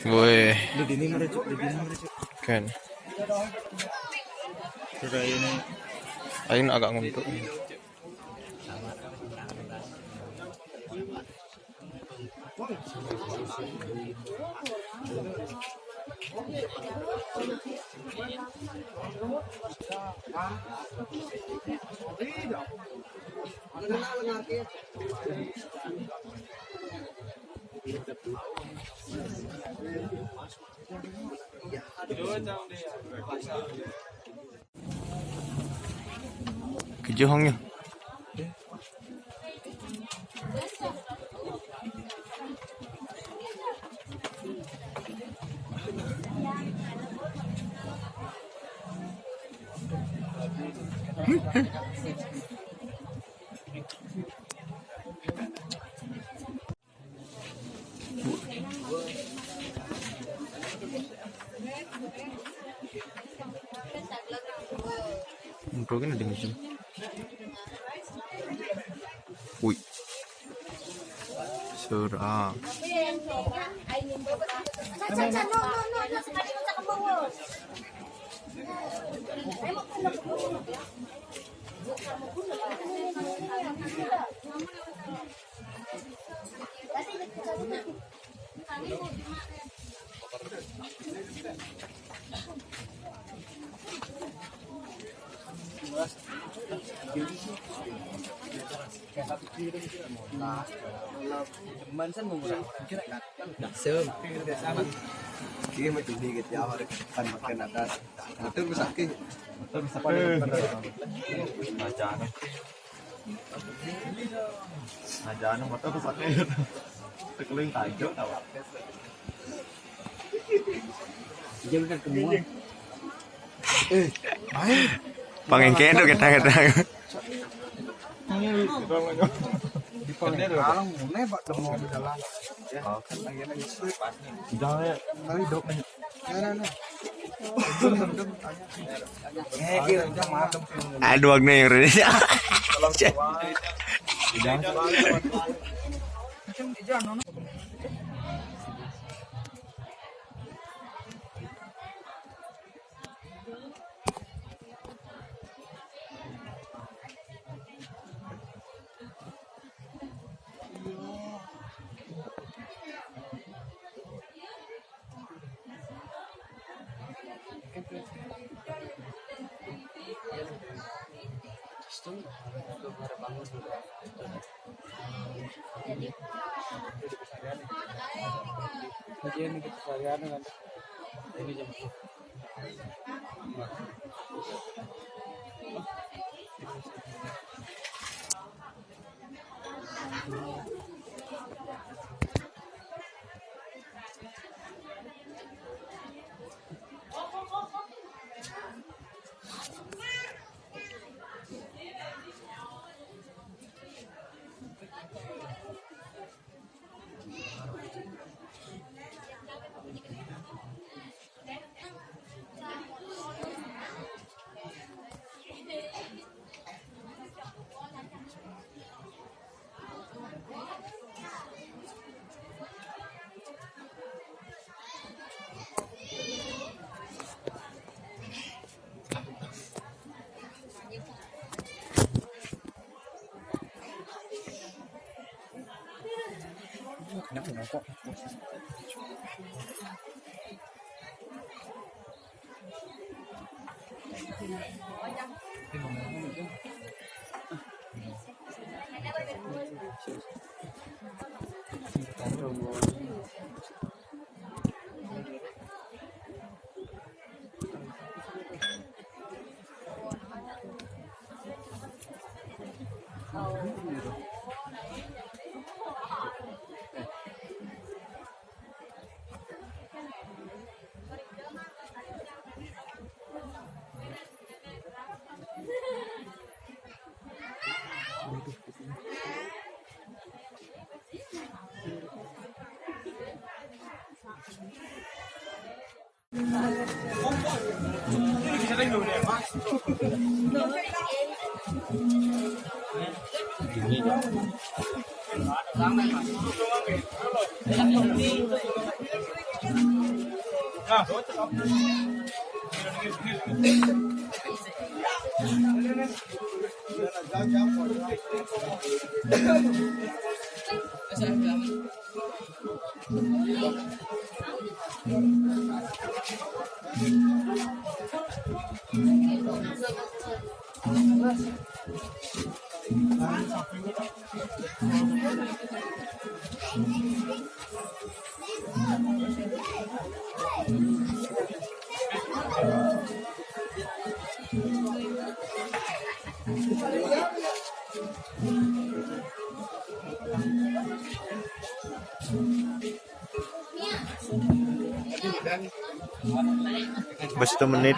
Woi. Kan. Ini agak nguntuk. Kejohongnya. Mungkin ada macam. Wih, serang. Mansan mengurang kira kan dasem kira macam dikit jawab kan makan atas betul bisa ki betul bisa pada ajaan motor bisa ki tekeling tajo tahu jam kan semua Pangengken tuh kita. Di Pangkalang mulai pak demo di dalam ya kan lagi jangan ya lagi dok nih Aduh nih ini. Kenapa nggak Bas 1 menit.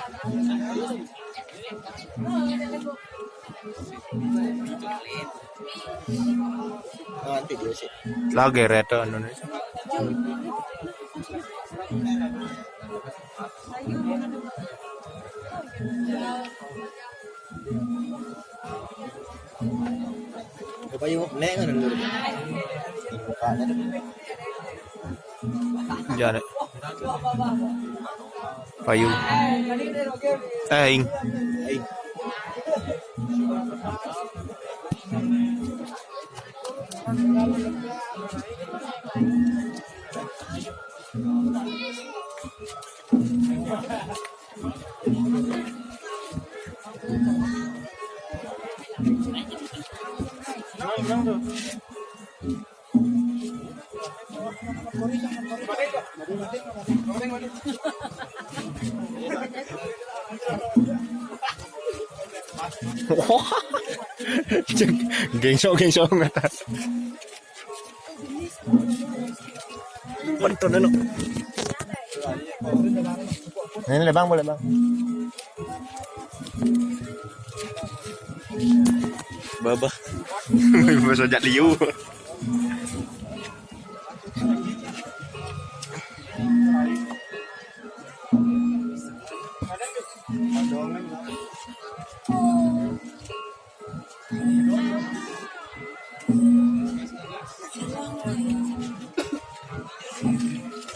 Nanti dia sih. Lagi reto Indonesia. Apa yung nek kan dulu. Jangan. Payu. Ing. Ay. Gengsok ngata. Bentuk dulu. Ini le bang, boleh bang. Babah. Bahasa jak liu.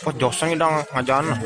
Oh, josang idang ngajan lah.